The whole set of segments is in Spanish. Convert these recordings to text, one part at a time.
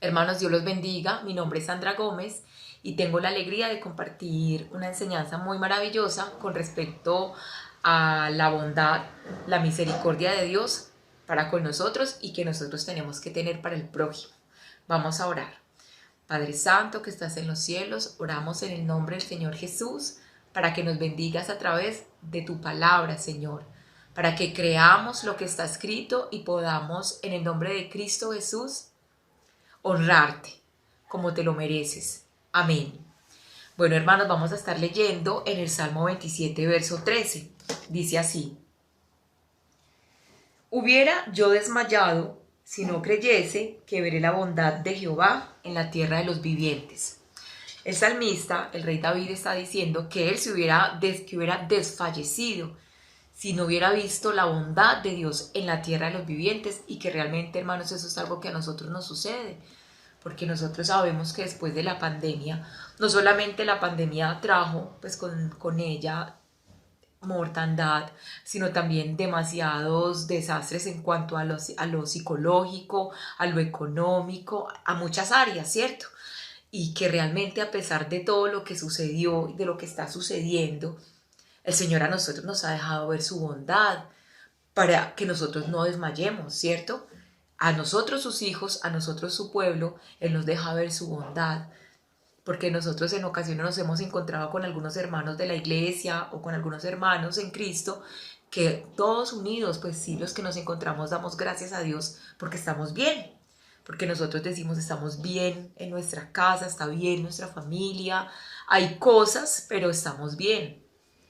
Hermanos, Dios los bendiga. Mi nombre es Sandra Gómez y tengo la alegría de compartir una enseñanza muy maravillosa con respecto a la bondad, la misericordia de Dios para con nosotros y que nosotros tenemos que tener para el prójimo. Vamos a orar. Padre Santo que estás en los cielos, oramos en el nombre del Señor Jesús para que nos bendigas a través de tu palabra, Señor, para que creamos lo que está escrito y podamos, en el nombre de Cristo Jesús, honrarte como te lo mereces. Amén. Bueno, hermanos, vamos a estar leyendo en el Salmo 27, verso 13. Dice así: Hubiera yo desmayado si no creyese que veré la bondad de Jehová en la tierra de los vivientes. El salmista, el rey David, está diciendo que él hubiera desfallecido si no hubiera visto la bondad de Dios en la tierra de los vivientes, y que realmente, hermanos, eso es algo que a nosotros nos sucede, porque nosotros sabemos que después de la pandemia, no solamente la pandemia trajo pues con ella mortandad, sino también demasiados desastres en cuanto a lo psicológico, a lo económico, a muchas áreas, ¿cierto? Y que realmente, a pesar de todo lo que sucedió y de lo que está sucediendo, el Señor a nosotros nos ha dejado ver su bondad para que nosotros no desmayemos, ¿cierto? A nosotros sus hijos, a nosotros su pueblo, Él nos deja ver su bondad, porque nosotros en ocasiones nos hemos encontrado con algunos hermanos de la iglesia o con algunos hermanos en Cristo que todos unidos, pues sí, los que nos encontramos damos gracias a Dios porque estamos bien, porque nosotros decimos estamos bien en nuestra casa, está bien nuestra familia, hay cosas, pero estamos bien.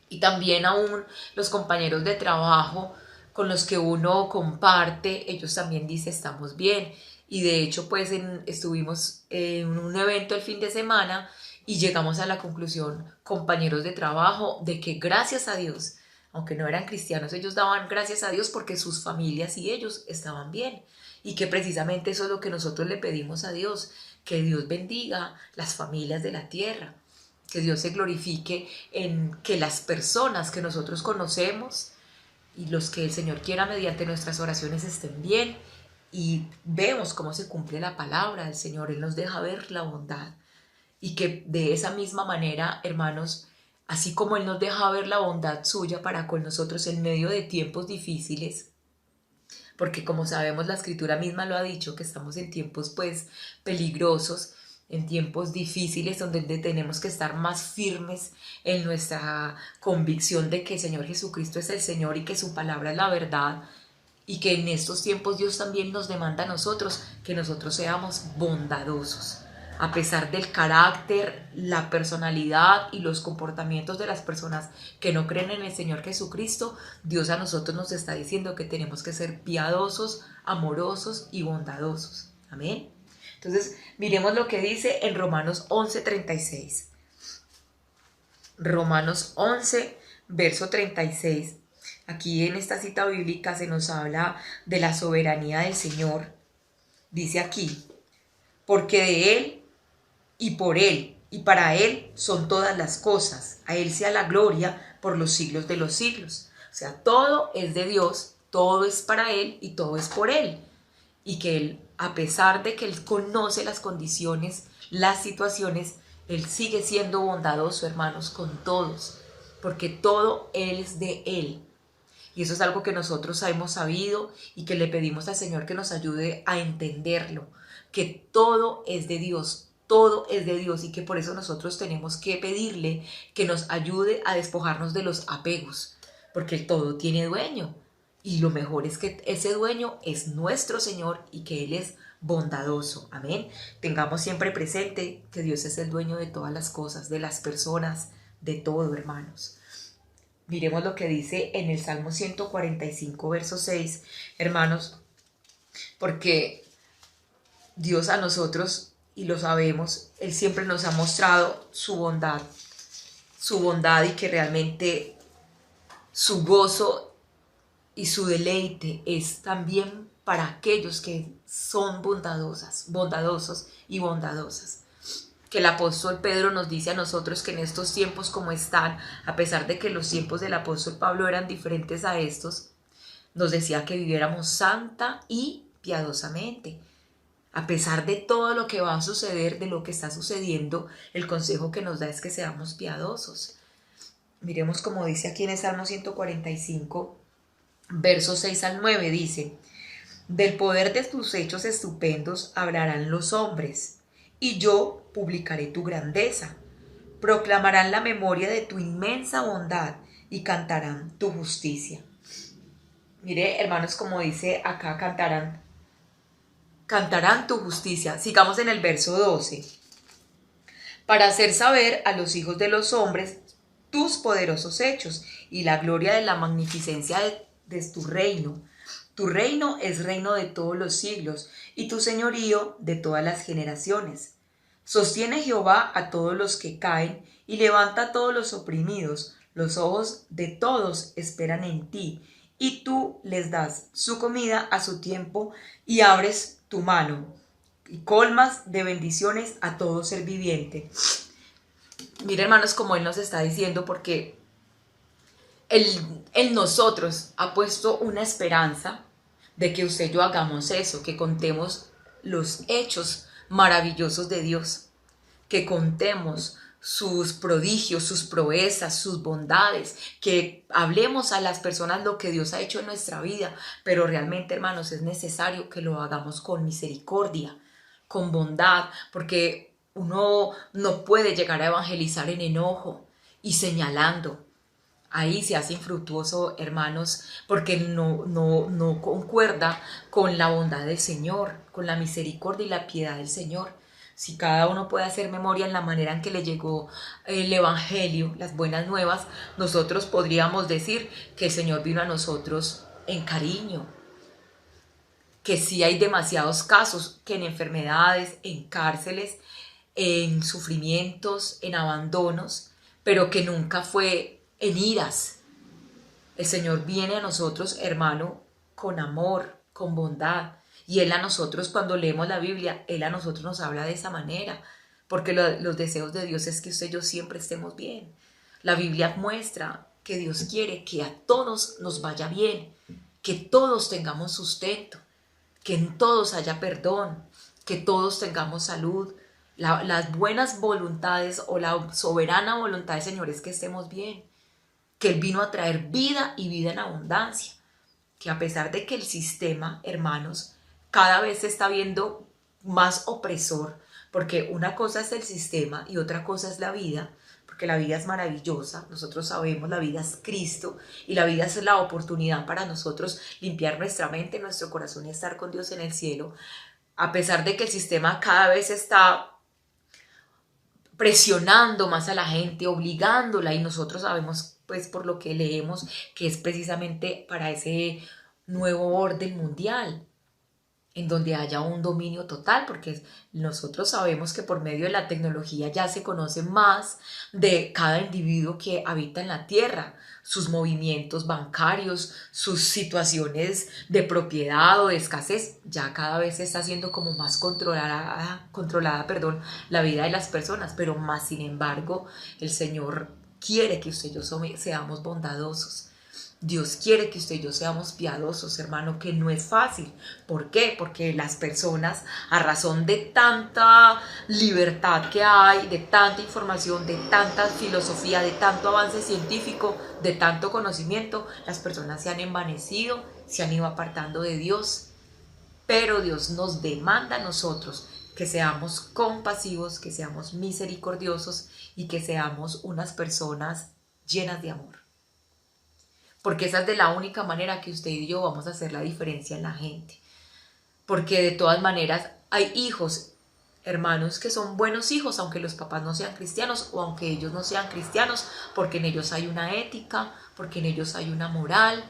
Y también aún los compañeros de trabajo con los que uno comparte, ellos también dicen estamos bien. Y de hecho pues estuvimos en un evento el fin de semana y llegamos a la conclusión, compañeros de trabajo, de que gracias a Dios, aunque no eran cristianos, ellos daban gracias a Dios porque sus familias y ellos estaban bien. Y que precisamente eso es lo que nosotros le pedimos a Dios, que Dios bendiga las familias de la tierra, que Dios se glorifique en que las personas que nosotros conocemos y los que el Señor quiera mediante nuestras oraciones estén bien, y vemos cómo se cumple la palabra del Señor. Él nos deja ver la bondad, y que de esa misma manera, hermanos, así como Él nos deja ver la bondad suya para con nosotros en medio de tiempos difíciles, porque como sabemos la escritura misma lo ha dicho, que estamos en tiempos pues peligrosos, en tiempos difíciles donde tenemos que estar más firmes en nuestra convicción de que el Señor Jesucristo es el Señor y que su palabra es la verdad, y que en estos tiempos Dios también nos demanda a nosotros que nosotros seamos bondadosos. A pesar del carácter, la personalidad y los comportamientos de las personas que no creen en el Señor Jesucristo, Dios a nosotros nos está diciendo que tenemos que ser piadosos, amorosos y bondadosos. Amén. Entonces, miremos lo que dice en Romanos 11:36. Romanos 11, verso 36. Aquí en esta cita bíblica se nos habla de la soberanía del Señor. Dice aquí, porque de Él y por Él y para Él son todas las cosas. A Él sea la gloria por los siglos de los siglos. O sea, todo es de Dios, todo es para Él y todo es por Él. Y que Él, a pesar de que Él conoce las condiciones, las situaciones, Él sigue siendo bondadoso, hermanos, con todos, porque todo es de Él. Y eso es algo que nosotros hemos sabido y que le pedimos al Señor que nos ayude a entenderlo, que todo es de Dios, todo es de Dios, y que por eso nosotros tenemos que pedirle que nos ayude a despojarnos de los apegos, porque todo tiene dueño. Y lo mejor es que ese dueño es nuestro Señor y que Él es bondadoso. Amén. Tengamos siempre presente que Dios es el dueño de todas las cosas, de las personas, de todo, hermanos. Miremos lo que dice en el Salmo 145, verso 6, hermanos, porque Dios a nosotros, y lo sabemos, Él siempre nos ha mostrado su bondad, y que realmente su gozo y su deleite es también para aquellos que son bondadosos y bondadosas. Que el apóstol Pedro nos dice a nosotros que en estos tiempos como están, a pesar de que los tiempos del apóstol Pablo eran diferentes a estos, nos decía que viviéramos santa y piadosamente. A pesar de todo lo que va a suceder, de lo que está sucediendo, el consejo que nos da es que seamos piadosos. Miremos como dice aquí en el Salmo 145, versos 6 al 9, dice: del poder de tus hechos estupendos hablarán los hombres, y yo publicaré tu grandeza. Proclamarán la memoria de tu inmensa bondad y cantarán tu justicia. Mire, hermanos, como dice acá, cantarán tu justicia. Sigamos en el verso 12. Para hacer saber a los hijos de los hombres tus poderosos hechos y la gloria de la magnificencia de tu reino. Tu reino es reino de todos los siglos y tu señorío de todas las generaciones. Sostiene Jehová a todos los que caen y levanta a todos los oprimidos. Los ojos de todos esperan en ti y tú les das su comida a su tiempo y abres tu mano y colmas de bendiciones a todo ser viviente. Mira, hermanos, como Él nos está diciendo, porque Él en nosotros ha puesto una esperanza de que usted y yo hagamos eso, que contemos los hechos maravillosos de Dios, que contemos sus prodigios, sus proezas, sus bondades, que hablemos a las personas lo que Dios ha hecho en nuestra vida, pero realmente, hermanos, es necesario que lo hagamos con misericordia, con bondad, porque uno no puede llegar a evangelizar en enojo y señalando. Ahí se hace infructuoso, hermanos, porque no concuerda con la bondad del Señor, con la misericordia y la piedad del Señor. Si cada uno puede hacer memoria en la manera en que le llegó el Evangelio, las buenas nuevas, nosotros podríamos decir que el Señor vino a nosotros en cariño, que sí hay demasiados casos, que en enfermedades, en cárceles, en sufrimientos, en abandonos, pero que nunca fue en iras. El Señor viene a nosotros, hermano, con amor, con bondad. Y Él a nosotros, cuando leemos la Biblia, Él a nosotros nos habla de esa manera. Porque los deseos de Dios es que usted y yo siempre estemos bien. La Biblia muestra que Dios quiere que a todos nos vaya bien, que todos tengamos sustento, que en todos haya perdón, que todos tengamos salud. Las buenas voluntades o la soberana voluntad del Señor es que estemos bien, que Él vino a traer vida y vida en abundancia, que a pesar de que el sistema, hermanos, cada vez se está viendo más opresor, porque una cosa es el sistema y otra cosa es la vida, porque la vida es maravillosa, nosotros sabemos, la vida es Cristo y la vida es la oportunidad para nosotros limpiar nuestra mente, nuestro corazón y estar con Dios en el cielo. A pesar de que el sistema cada vez está presionando más a la gente, obligándola, y nosotros sabemos, pues por lo que leemos, que es precisamente para ese nuevo orden mundial, en donde haya un dominio total, porque nosotros sabemos que por medio de la tecnología ya se conoce más de cada individuo que habita en la tierra, sus movimientos bancarios, sus situaciones de propiedad o de escasez, ya cada vez se está haciendo como más controlada, la vida de las personas, pero más sin embargo el Señor quiere que usted y yo seamos bondadosos. Dios quiere que usted y yo seamos piadosos, hermano, que no es fácil. ¿Por qué? Porque las personas, a razón de tanta libertad que hay, de tanta información, de tanta filosofía, de tanto avance científico, de tanto conocimiento, las personas se han envanecido, se han ido apartando de Dios. Pero Dios nos demanda a nosotros que seamos compasivos, que seamos misericordiosos y que seamos unas personas llenas de amor. Porque esa es de la única manera que usted y yo vamos a hacer la diferencia en la gente. Porque de todas maneras hay hijos, hermanos, que son buenos hijos, aunque los papás no sean cristianos o aunque ellos no sean cristianos, porque en ellos hay una ética, porque en ellos hay una moral.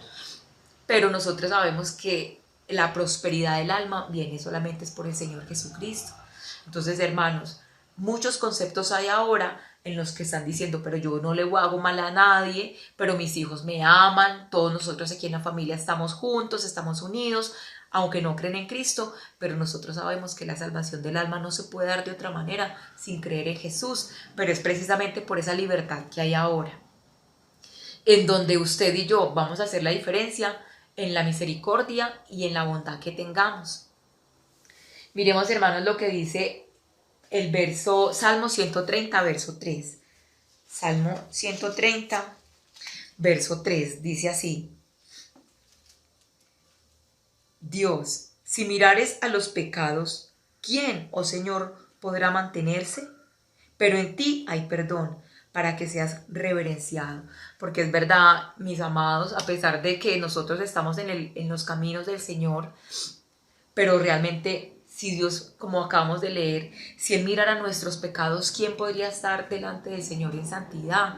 Pero nosotros sabemos que la prosperidad del alma viene solamente es por el Señor Jesucristo. Entonces, hermanos, muchos conceptos hay ahora en los que están diciendo, pero yo no le hago mal a nadie, pero mis hijos me aman, todos nosotros aquí en la familia estamos juntos, estamos unidos, aunque no creen en Cristo, pero nosotros sabemos que la salvación del alma no se puede dar de otra manera sin creer en Jesús, pero es precisamente por esa libertad que hay ahora, en donde usted y yo vamos a hacer la diferencia en la misericordia y en la bondad que tengamos. Miremos, hermanos, lo que dice el verso, Salmo 130, verso 3. Salmo 130, verso 3, dice así: Dios, si mirares a los pecados, ¿quién, oh Señor, podrá mantenerse? Pero en ti hay perdón para que seas reverenciado. Porque es verdad, mis amados, a pesar de que nosotros estamos en los caminos del Señor, pero realmente, si Dios, como acabamos de leer, si Él mirara nuestros pecados, ¿quién podría estar delante del Señor en santidad?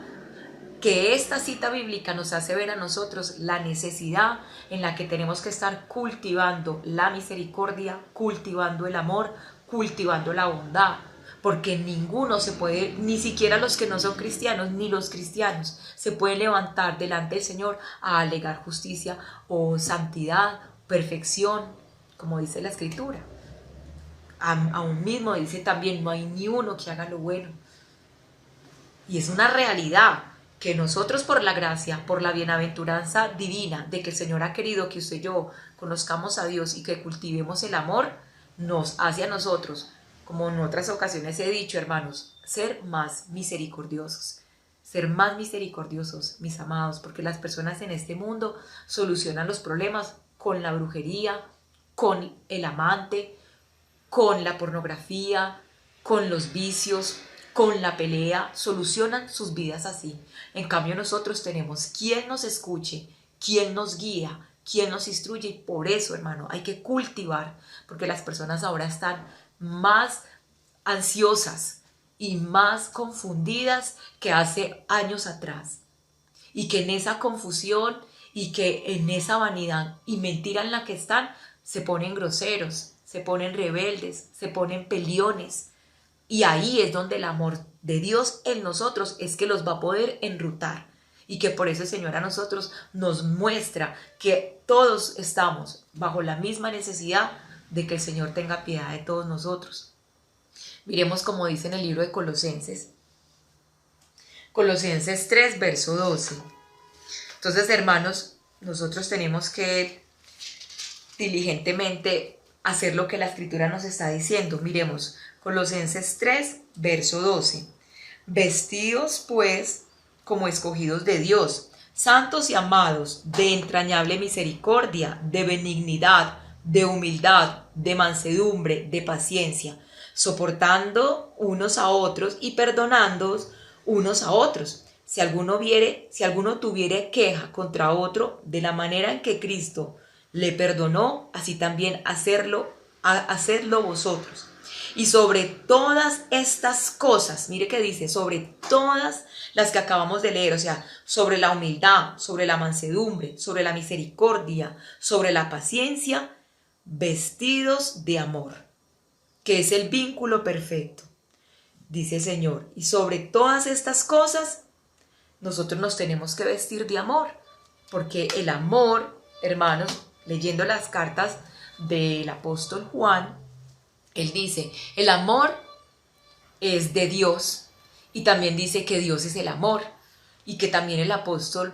Que esta cita bíblica nos hace ver a nosotros la necesidad en la que tenemos que estar cultivando la misericordia, cultivando el amor, cultivando la bondad, porque ninguno se puede, ni siquiera los que no son cristianos, ni los cristianos, se pueden levantar delante del Señor a alegar justicia o santidad, perfección, como dice la Escritura. Aún mismo dice también, no hay ni uno que haga lo bueno. Y es una realidad que nosotros, por la gracia, por la bienaventuranza divina de que el Señor ha querido que usted y yo conozcamos a Dios y que cultivemos el amor, nos hace a nosotros, como en otras ocasiones he dicho, hermanos, ser más misericordiosos. Ser más misericordiosos, mis amados, porque las personas en este mundo solucionan los problemas con la brujería, con el amante, con la pornografía, con los vicios, con la pelea, solucionan sus vidas así. En cambio nosotros tenemos quien nos escuche, quien nos guía, quien nos instruye, y por eso, hermano, hay que cultivar, porque las personas ahora están más ansiosas y más confundidas que hace años atrás. Y que en esa confusión y que en esa vanidad y mentira en la que están, se ponen groseros, se ponen rebeldes, se ponen peleones. Y ahí es donde el amor de Dios en nosotros es que los va a poder enrutar. Y que por eso el Señor a nosotros nos muestra que todos estamos bajo la misma necesidad de que el Señor tenga piedad de todos nosotros. Miremos como dice en el libro de Colosenses. Colosenses 3, verso 12. Entonces, hermanos, nosotros tenemos que diligentemente hacer lo que la Escritura nos está diciendo. Miremos, Colosenses 3, verso 12. Vestidos, pues, como escogidos de Dios, santos y amados, de entrañable misericordia, de benignidad, de humildad, de mansedumbre, de paciencia, soportando unos a otros y perdonándoos unos a otros. Si alguno tuviere queja contra otro, de la manera en que Cristo le perdonó, así también hacedlo vosotros. Y sobre todas estas cosas, mire que dice, sobre todas las que acabamos de leer, o sea, sobre la humildad, sobre la mansedumbre, sobre la misericordia, sobre la paciencia, vestidos de amor, que es el vínculo perfecto, dice el Señor. Y sobre todas estas cosas, nosotros nos tenemos que vestir de amor, porque el amor, hermanos, leyendo las cartas del apóstol Juan, él dice, el amor es de Dios, y también dice que Dios es el amor, y que también el apóstol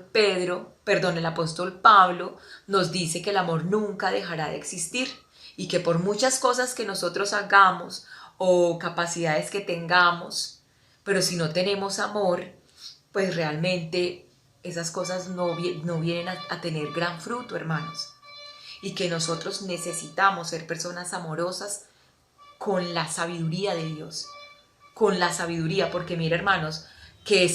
Pablo nos dice que el amor nunca dejará de existir, y que por muchas cosas que nosotros hagamos o capacidades que tengamos, pero si no tenemos amor, pues realmente esas cosas no vienen a tener gran fruto, hermanos. Y que nosotros necesitamos ser personas amorosas con la sabiduría de Dios, con la sabiduría, porque mira, hermanos, que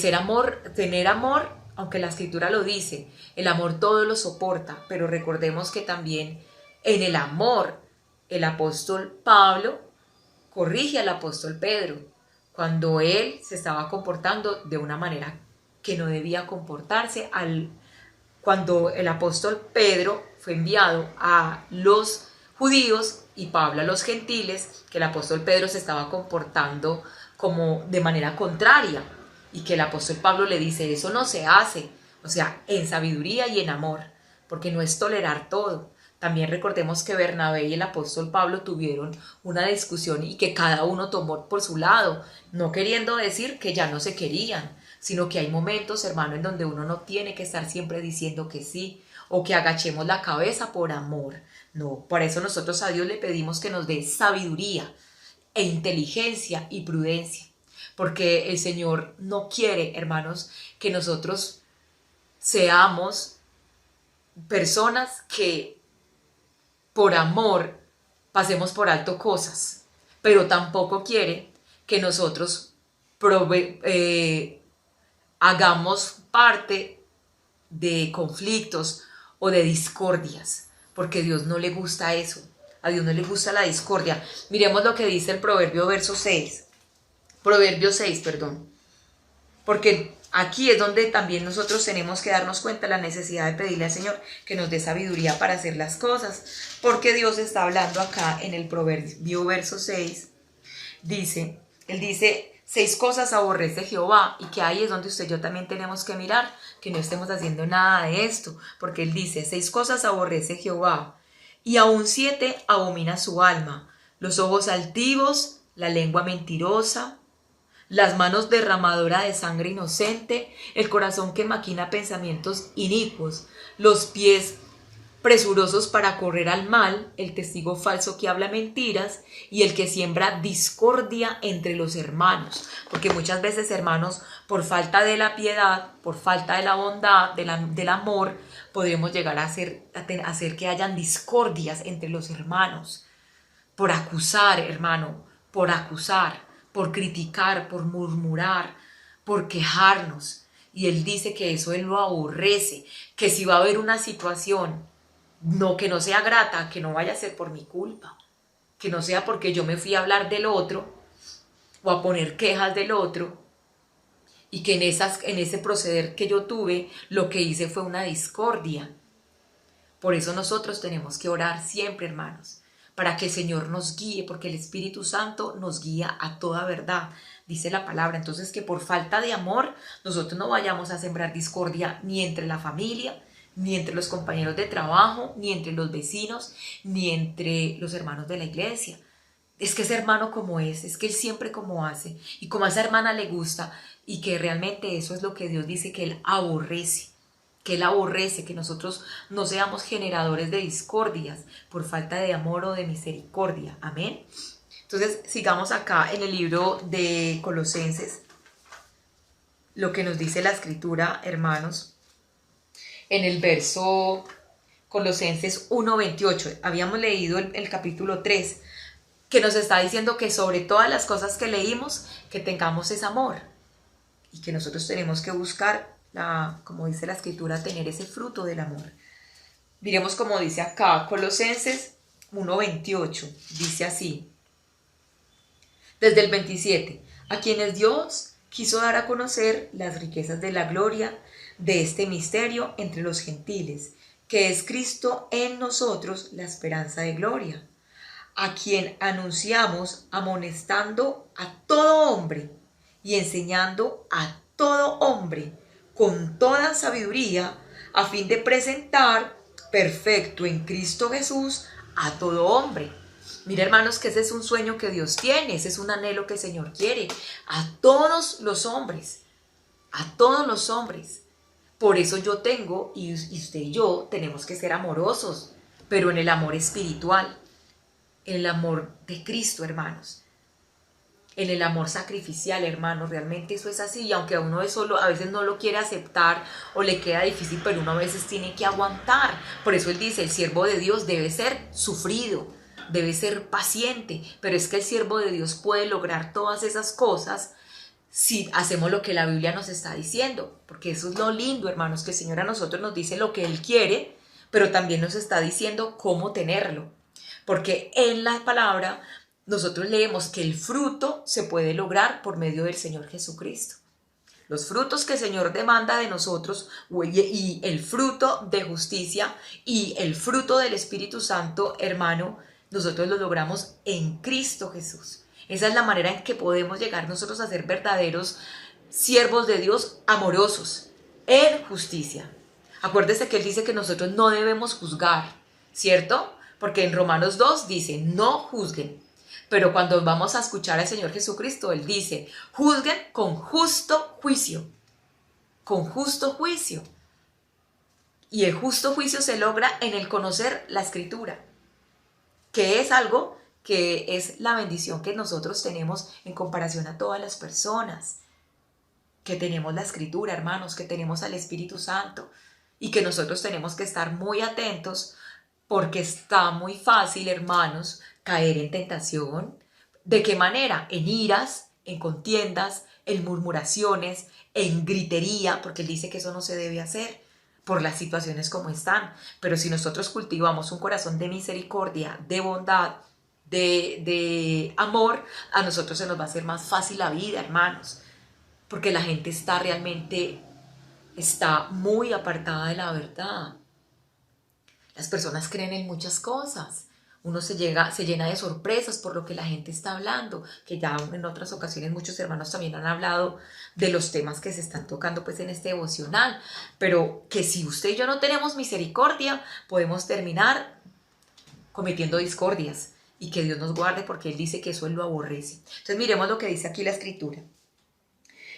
tener amor, aunque la Escritura lo dice, el amor todo lo soporta, pero recordemos que también en el amor el apóstol Pablo corrige al apóstol Pedro cuando él se estaba comportando de una manera que no debía comportarse. Cuando el apóstol Pedro fue enviado a los judíos y Pablo a los gentiles, que el apóstol Pedro se estaba comportando como de manera contraria, y que el apóstol Pablo le dice, eso no se hace, o sea, en sabiduría y en amor, porque no es tolerar todo. También recordemos que Bernabé y el apóstol Pablo tuvieron una discusión y que cada uno tomó por su lado, no queriendo decir que ya no se querían, sino que hay momentos, hermano, en donde uno no tiene que estar siempre diciendo que sí, o que agachemos la cabeza por amor. No, por eso nosotros a Dios le pedimos que nos dé sabiduría e inteligencia y prudencia, porque el Señor no quiere, hermanos, que nosotros seamos personas que por amor pasemos por alto cosas, pero tampoco quiere que nosotros hagamos parte de conflictos o de discordias, porque a Dios no le gusta eso. A Dios no le gusta la discordia. Miremos lo que dice el Proverbio 6, perdón. Porque aquí es donde también nosotros tenemos que darnos cuenta de la necesidad de pedirle al Señor que nos dé sabiduría para hacer las cosas. Porque Dios está hablando acá en el Proverbio verso 6. Él dice, 6 cosas aborrece Jehová, y que ahí es donde usted y yo también tenemos que mirar, que no estemos haciendo nada de esto. Porque Él dice, 6 cosas aborrece Jehová, y aún 7 abomina su alma: los ojos altivos, la lengua mentirosa, las manos derramadoras de sangre inocente, el corazón que maquina pensamientos inicuos, los pies presurosos para correr al mal, el testigo falso que habla mentiras y el que siembra discordia entre los hermanos. Porque muchas veces, hermanos, por falta de la piedad, por falta de la bondad, del amor, podemos llegar a hacer que hayan discordias entre los hermanos. Por acusar, hermano, por criticar, por murmurar, por quejarnos. Y Él dice que eso Él lo aborrece, que si va a haber una situación que no sea grata, que no vaya a ser por mi culpa, que no sea porque yo me fui a hablar del otro o a poner quejas del otro, y que en ese proceder que yo tuve, lo que hice fue una discordia. Por eso nosotros tenemos que orar siempre, hermanos, para que el Señor nos guíe, porque el Espíritu Santo nos guía a toda verdad, dice la palabra. Entonces, que por falta de amor nosotros no vayamos a sembrar discordia ni entre la familia, ni entre los compañeros de trabajo, ni entre los vecinos, ni entre los hermanos de la iglesia. Es que ese hermano como es que él siempre como hace, y como a esa hermana le gusta, y que realmente eso es lo que Dios dice que Él aborrece. Que Él aborrece, que nosotros no seamos generadores de discordias por falta de amor o de misericordia. Amén. Entonces, sigamos acá en el libro de Colosenses, lo que nos dice la Escritura, hermanos, en el verso Colosenses 1:28. Habíamos leído el capítulo 3, que nos está diciendo que sobre todas las cosas que leímos, que tengamos ese amor, y que nosotros tenemos que buscar, como dice la Escritura, tener ese fruto del amor. Miremos como dice acá, Colosenses 1:28, dice así, desde el 27, a quienes Dios quiso dar a conocer las riquezas de la gloria de este misterio entre los gentiles, que es Cristo en nosotros, la esperanza de gloria, a quien anunciamos amonestando a todo hombre y enseñando a todo hombre con toda sabiduría, a fin de presentar perfecto en Cristo Jesús a todo hombre. Mira, hermanos, que ese es un sueño que Dios tiene, ese es un anhelo que el Señor quiere, a todos los hombres, a todos los hombres. Por eso yo tengo, y usted y yo tenemos que ser amorosos, pero en el amor espiritual, en el amor de Cristo, hermanos, en el amor sacrificial, hermanos. Realmente eso es así, y aunque a uno eso a veces no lo quiere aceptar o le queda difícil, pero uno a veces tiene que aguantar. Por eso Él dice, el siervo de Dios debe ser sufrido, debe ser paciente, pero es que el siervo de Dios puede lograr todas esas cosas si hacemos lo que la Biblia nos está diciendo, porque eso es lo lindo, hermanos, que el Señor a nosotros nos dice lo que Él quiere, pero también nos está diciendo cómo tenerlo, porque en la palabra nosotros leemos que el fruto se puede lograr por medio del Señor Jesucristo. Los frutos que el Señor demanda de nosotros, y el fruto de justicia y el fruto del Espíritu Santo, hermano, nosotros lo logramos en Cristo Jesús. Esa es la manera en que podemos llegar nosotros a ser verdaderos siervos de Dios, amorosos, en justicia. Acuérdese que Él dice que nosotros no debemos juzgar, ¿cierto? Porque en Romanos 2 dice, no juzguen. Pero cuando vamos a escuchar al Señor Jesucristo, Él dice, juzguen con justo juicio. Con justo juicio. Y el justo juicio se logra en el conocer la Escritura, que es algo que es la bendición que nosotros tenemos en comparación a todas las personas, que tenemos la Escritura, hermanos, que tenemos al Espíritu Santo, y que nosotros tenemos que estar muy atentos porque está muy fácil, hermanos, caer en tentación. ¿De qué manera? En iras, en contiendas, en murmuraciones, en gritería, porque él dice que eso no se debe hacer por las situaciones como están. Pero si nosotros cultivamos un corazón de misericordia, de bondad, de amor, a nosotros se nos va a hacer más fácil la vida, hermanos, porque la gente está muy apartada de la verdad. Las personas creen en muchas cosas. Uno se llena de sorpresas por lo que la gente está hablando, que ya en otras ocasiones muchos hermanos también han hablado de los temas que se están tocando pues en este devocional, pero que si usted y yo no tenemos misericordia, podemos terminar cometiendo discordias, y que Dios nos guarde, porque Él dice que eso Él lo aborrece. Entonces miremos lo que dice aquí la Escritura.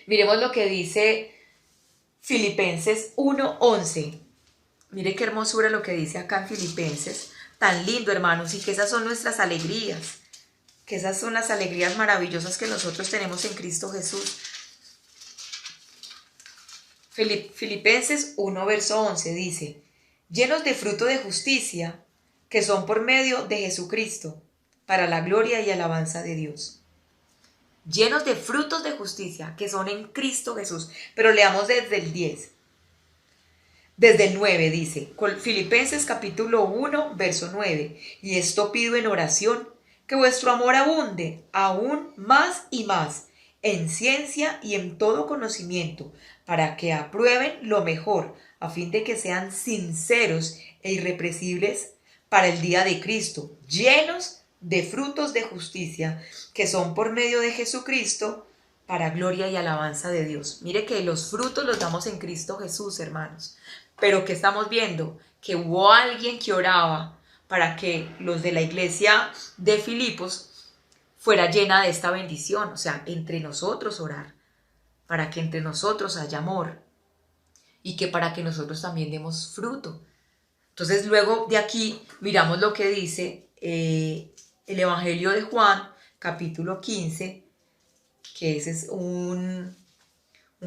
Miremos lo que dice Filipenses 1:11. Mire qué hermosura lo que dice acá en Filipenses. Tan lindo, hermanos, y que esas son nuestras alegrías. Que esas son las alegrías maravillosas que nosotros tenemos en Cristo Jesús. Filipenses 1, verso 11 dice: llenos de fruto de justicia, que son por medio de Jesucristo, para la gloria y alabanza de Dios. Llenos de frutos de justicia, que son en Cristo Jesús. Pero leamos desde el 10. Desde el 9 dice, Filipenses capítulo 1, verso 9. Y esto pido en oración, que vuestro amor abunde aún más y más, en ciencia y en todo conocimiento, para que aprueben lo mejor, a fin de que sean sinceros e irrepresibles para el día de Cristo, llenos de frutos de justicia, que son por medio de Jesucristo, para gloria y alabanza de Dios. Mire que los frutos los damos en Cristo Jesús, hermanos. Pero ¿qué estamos viendo? Que hubo alguien que oraba para que los de la iglesia de Filipos fuera llena de esta bendición. O sea, entre nosotros orar, para que entre nosotros haya amor y que para que nosotros también demos fruto. Entonces luego de aquí miramos lo que dice el Evangelio de Juan, capítulo 15, que ese es un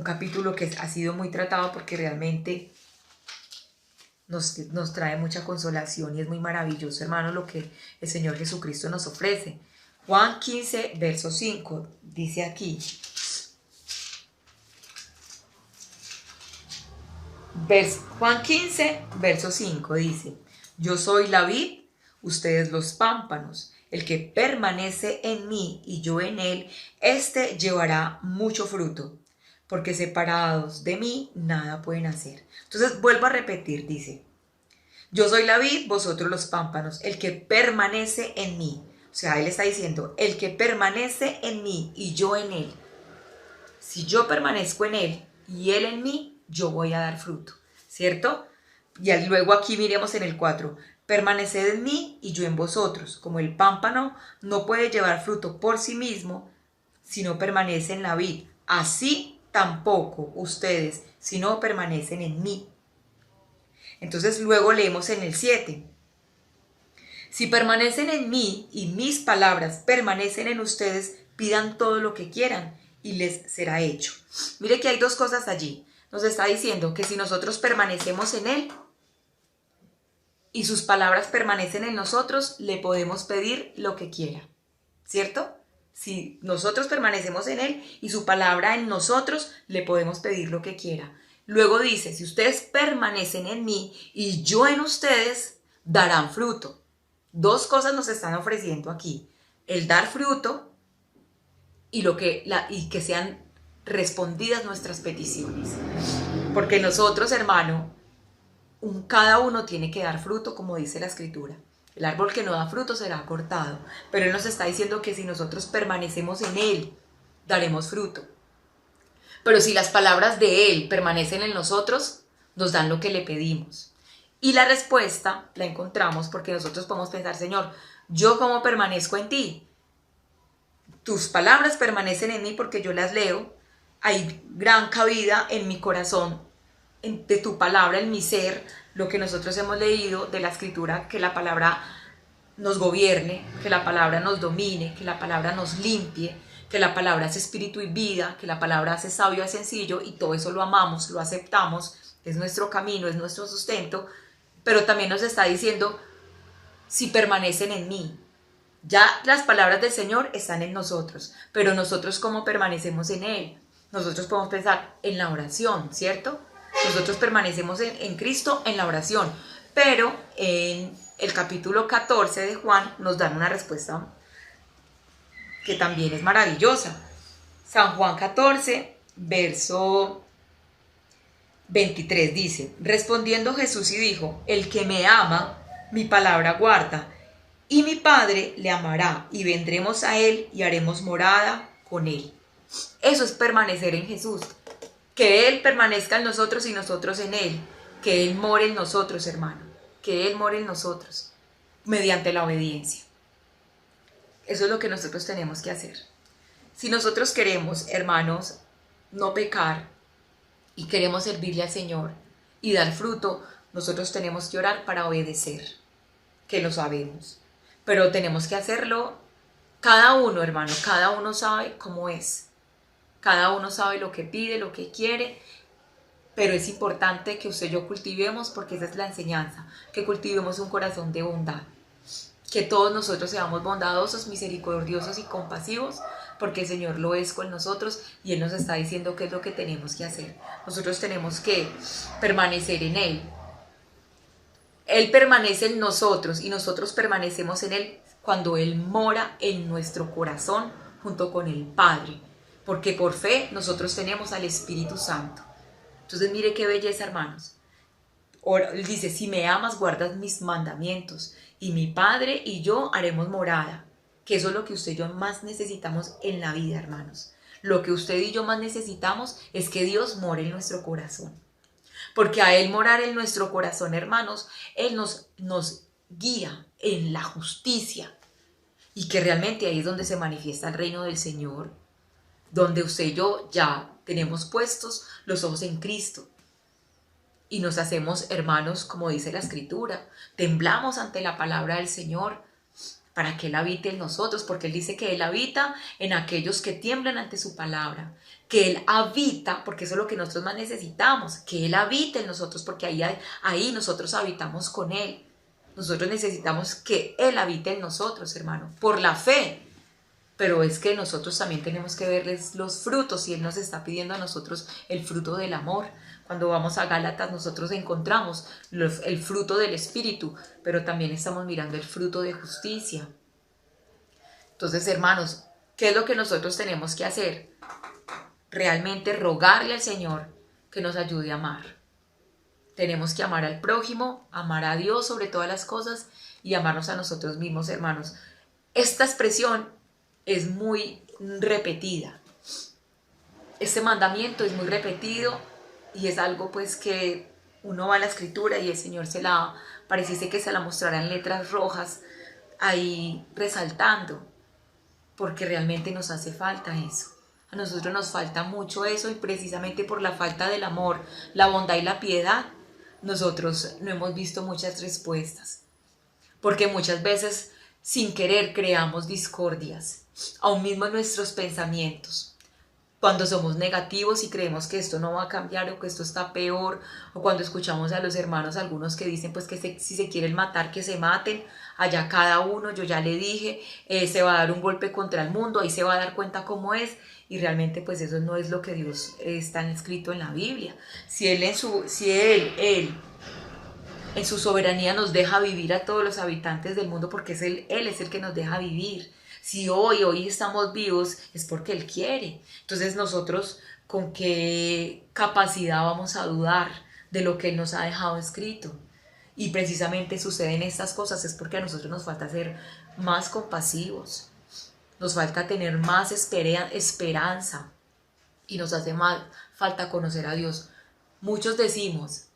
capítulo que ha sido muy tratado porque realmente nos trae mucha consolación y es muy maravilloso, hermano, lo que el Señor Jesucristo nos ofrece. Juan 15, verso 5, dice aquí. Juan 15, verso 5 dice: yo soy la vid, ustedes los pámpanos. El que permanece en mí y yo en él, éste llevará mucho fruto, porque separados de mí nada pueden hacer. Entonces vuelvo a repetir, dice: yo soy la vid, vosotros los pámpanos. El que permanece en mí. O sea, él está diciendo, el que permanece en mí y yo en él. Si yo permanezco en él y él en mí, yo voy a dar fruto, ¿cierto? Y luego aquí miremos en el 4. Permaneced en mí y yo en vosotros. Como el pámpano no puede llevar fruto por sí mismo si no permanece en la vid, así tampoco ustedes si no permanecen en mí. Entonces luego leemos en el 7. Si permanecen en mí y mis palabras permanecen en ustedes, pidan todo lo que quieran y les será hecho. Mire que hay dos cosas allí. Nos está diciendo que si nosotros permanecemos en él y sus palabras permanecen en nosotros, le podemos pedir lo que quiera, ¿cierto? Si nosotros permanecemos en él y su palabra en nosotros, le podemos pedir lo que quiera. Luego dice, si ustedes permanecen en mí y yo en ustedes, darán fruto. Dos cosas nos están ofreciendo aquí: el dar fruto y que sean respondidas nuestras peticiones. Porque nosotros, hermano, cada uno tiene que dar fruto, como dice la Escritura. El árbol que no da fruto será cortado. Pero Él nos está diciendo que si nosotros permanecemos en Él, daremos fruto. Pero si las palabras de Él permanecen en nosotros, nos dan lo que le pedimos. Y la respuesta la encontramos porque nosotros podemos pensar, Señor, ¿yo cómo permanezco en ti? Tus palabras permanecen en mí porque yo las leo. Hay gran cabida en mi corazón de tu palabra en mi ser, lo que nosotros hemos leído de la escritura, que la palabra nos gobierne, que la palabra nos domine, que la palabra nos limpie, que la palabra es espíritu y vida, que la palabra hace sabio y sencillo, y todo eso lo amamos, lo aceptamos, es nuestro camino, es nuestro sustento, pero también nos está diciendo, si permanecen en mí, ya las palabras del Señor están en nosotros, pero nosotros cómo permanecemos en Él. Nosotros podemos pensar en la oración, ¿cierto? Nosotros permanecemos en Cristo en la oración, pero en el capítulo 14 de Juan nos dan una respuesta que también es maravillosa. San Juan 14, verso 23 dice, respondiendo Jesús y dijo, el que me ama, mi palabra guarda, y mi Padre le amará, y vendremos a él y haremos morada con él. Eso es permanecer en Jesús, que Él permanezca en nosotros y nosotros en Él, que Él more en nosotros, hermano, que Él more en nosotros, mediante la obediencia. Eso es lo que nosotros tenemos que hacer. Si nosotros queremos, hermanos, no pecar y queremos servirle al Señor y dar fruto, nosotros tenemos que orar para obedecer, que lo sabemos. Pero tenemos que hacerlo cada uno, hermano, cada uno sabe cómo es. Cada uno sabe lo que pide, lo que quiere, pero es importante que usted y yo cultivemos, porque esa es la enseñanza, que cultivemos un corazón de bondad. Que todos nosotros seamos bondadosos, misericordiosos y compasivos, porque el Señor lo es con nosotros y Él nos está diciendo qué es lo que tenemos que hacer. Nosotros tenemos que permanecer en Él. Él permanece en nosotros y nosotros permanecemos en Él cuando Él mora en nuestro corazón junto con el Padre. Porque por fe nosotros tenemos al Espíritu Santo. Entonces mire qué belleza, hermanos. Él dice, si me amas, guardas mis mandamientos, y mi Padre y yo haremos morada. Que eso es lo que usted y yo más necesitamos en la vida, hermanos. Lo que usted y yo más necesitamos es que Dios more en nuestro corazón. Porque a Él morar en nuestro corazón, hermanos, Él nos guía en la justicia. Y que realmente ahí es donde se manifiesta el reino del Señor. Donde usted y yo ya tenemos puestos los ojos en Cristo y nos hacemos hermanos, como dice la Escritura, temblamos ante la palabra del Señor para que Él habite en nosotros, porque Él dice que Él habita en aquellos que tiemblan ante su palabra, que Él habita, porque eso es lo que nosotros más necesitamos, que Él habite en nosotros, porque ahí nosotros habitamos con Él. Nosotros necesitamos que Él habite en nosotros, hermano, por la fe. Pero es que nosotros también tenemos que verles los frutos, y Él nos está pidiendo a nosotros el fruto del amor. Cuando vamos a Gálatas nosotros encontramos el fruto del Espíritu, pero también estamos mirando el fruto de justicia. Entonces, hermanos, ¿qué es lo que nosotros tenemos que hacer? Realmente rogarle al Señor que nos ayude a amar. Tenemos que amar al prójimo, amar a Dios sobre todas las cosas y amarnos a nosotros mismos, hermanos. Esta expresión es muy repetida. Este mandamiento es muy repetido y es algo pues que uno va a la Escritura y el Señor pareciese que se la mostrará en letras rojas ahí resaltando, porque realmente nos hace falta eso. A nosotros nos falta mucho eso, y precisamente por la falta del amor, la bondad y la piedad, nosotros no hemos visto muchas respuestas, porque muchas veces sin querer creamos discordias, aún mismo en nuestros pensamientos. Cuando somos negativos y creemos que esto no va a cambiar o que esto está peor, o cuando escuchamos a los hermanos algunos que dicen pues que si se quieren matar, que se maten, allá cada uno, yo ya le dije, se va a dar un golpe contra el mundo, ahí se va a dar cuenta cómo es, y realmente pues eso no es lo que Dios está escrito en la Biblia. Si Él en su soberanía nos deja vivir a todos los habitantes del mundo, porque Él es el que nos deja vivir. Si hoy estamos vivos es porque Él quiere. Entonces nosotros, ¿con qué capacidad vamos a dudar de lo que Él nos ha dejado escrito? Y precisamente suceden estas cosas es porque a nosotros nos falta ser más compasivos, nos falta tener más esperanza, y nos hace falta conocer a Dios. Muchos decimos,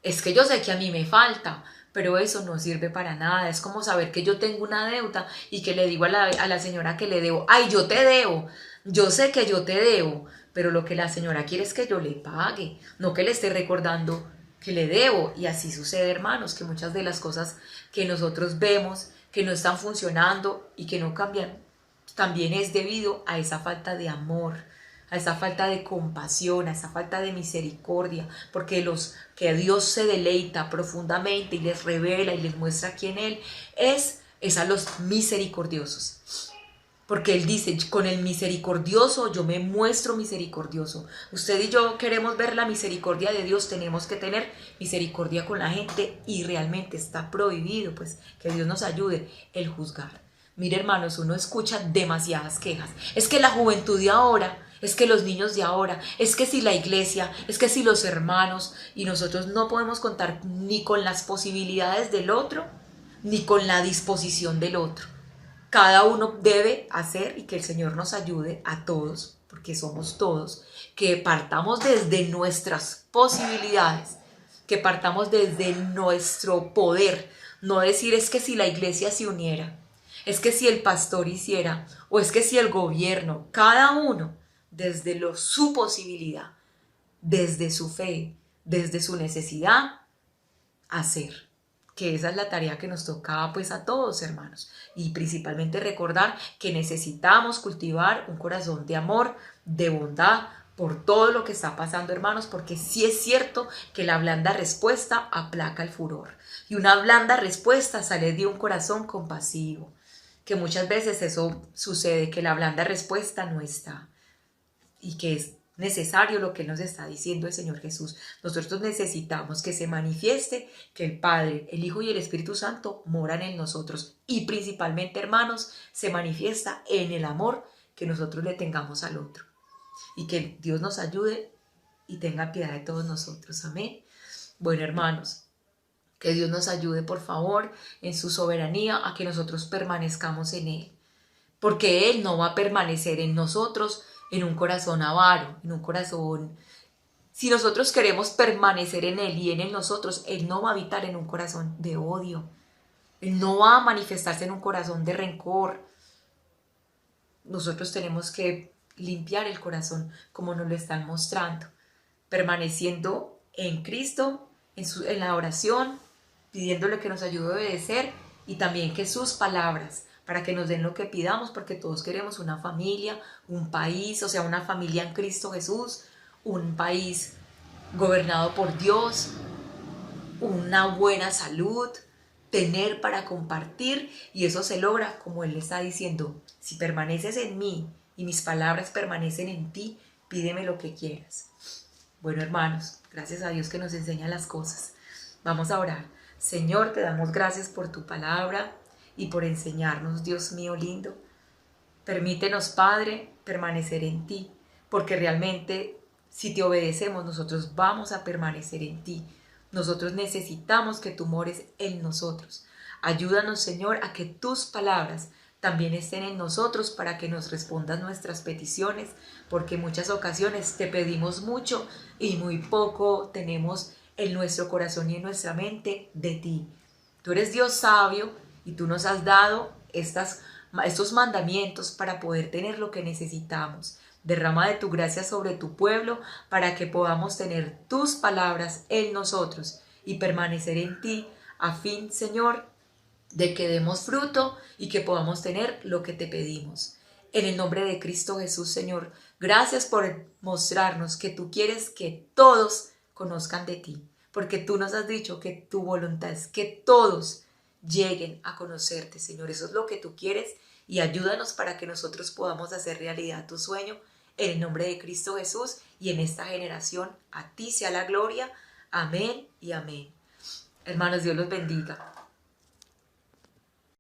es que yo sé que a mí me falta, pero eso no sirve para nada. Es como saber que yo tengo una deuda y que le digo a la señora que le debo, ay, yo te debo, yo sé que yo te debo, pero lo que la señora quiere es que yo le pague, no que le esté recordando que le debo. Y así sucede, hermanos, que muchas de las cosas que nosotros vemos que no están funcionando y que no cambian, también es debido a esa falta de amor, a esa falta de compasión, a esa falta de misericordia, porque los que Dios se deleita profundamente y les revela y les muestra quién Él es a los misericordiosos. Porque Él dice, con el misericordioso yo me muestro misericordioso. Usted y yo queremos ver la misericordia de Dios, tenemos que tener misericordia con la gente y realmente está prohibido, pues que Dios nos ayude el juzgar. Mire, hermanos, uno escucha demasiadas quejas. Es que la juventud de ahora, es que los niños de ahora, es que si la iglesia, es que si los hermanos, y nosotros no podemos contar ni con las posibilidades del otro, ni con la disposición del otro. Cada uno debe hacer, y que el Señor nos ayude a todos, porque somos todos, que partamos desde nuestras posibilidades, que partamos desde nuestro poder. No decir es que si la iglesia se uniera, es que si el pastor hiciera, o es que si el gobierno, cada uno desde su posibilidad, desde su fe, desde su necesidad, hacer. Que esa es la tarea que nos toca pues a todos, hermanos, y principalmente recordar que necesitamos cultivar un corazón de amor, de bondad por todo lo que está pasando, hermanos, porque sí es cierto que la blanda respuesta aplaca el furor y una blanda respuesta sale de un corazón compasivo, que muchas veces eso sucede, que la blanda respuesta no está y que es necesario lo que nos está diciendo el Señor Jesús. Nosotros necesitamos que se manifieste que el Padre, el Hijo y el Espíritu Santo moran en nosotros y principalmente, hermanos, se manifiesta en el amor que nosotros le tengamos al otro y que Dios nos ayude y tenga piedad de todos nosotros. Amén. Bueno, hermanos, que Dios nos ayude, por favor, en su soberanía a que nosotros permanezcamos en Él, porque Él no va a permanecer en nosotros en un corazón avaro, en un corazón. Si nosotros queremos permanecer en Él y en nosotros, Él no va a habitar en un corazón de odio. Él no va a manifestarse en un corazón de rencor. Nosotros tenemos que limpiar el corazón como nos lo están mostrando, permaneciendo en Cristo, en la oración, pidiéndole que nos ayude a obedecer y también que sus palabras para que nos den lo que pidamos, porque todos queremos una familia, un país, o sea, una familia en Cristo Jesús, un país gobernado por Dios, una buena salud, tener para compartir, y eso se logra como Él le está diciendo, si permaneces en mí y mis palabras permanecen en ti, pídeme lo que quieras. Bueno, hermanos, gracias a Dios que nos enseña las cosas. Vamos a orar. Señor, te damos gracias por tu palabra y por enseñarnos, Dios mío lindo. Permítenos, Padre, permanecer en ti, porque realmente si te obedecemos nosotros vamos a permanecer en ti. Nosotros necesitamos que tú mores en nosotros. Ayúdanos, Señor, a que tus palabras también estén en nosotros para que nos respondas nuestras peticiones, porque en muchas ocasiones te pedimos mucho y muy poco tenemos en nuestro corazón y en nuestra mente de ti. Tú eres Dios sabio y tú nos has dado estos mandamientos para poder tener lo que necesitamos. Derrama de tu gracia sobre tu pueblo para que podamos tener tus palabras en nosotros y permanecer en ti, a fin, Señor, de que demos fruto y que podamos tener lo que te pedimos. En el nombre de Cristo Jesús, Señor, gracias por mostrarnos que tú quieres que todos conozcan de ti, porque tú nos has dicho que tu voluntad es que todos lleguen a conocerte, Señor. Eso es lo que tú quieres y ayúdanos para que nosotros podamos hacer realidad tu sueño. En el nombre de Cristo Jesús y en esta generación, a ti sea la gloria. Amén y amén. Hermanos, Dios los bendiga.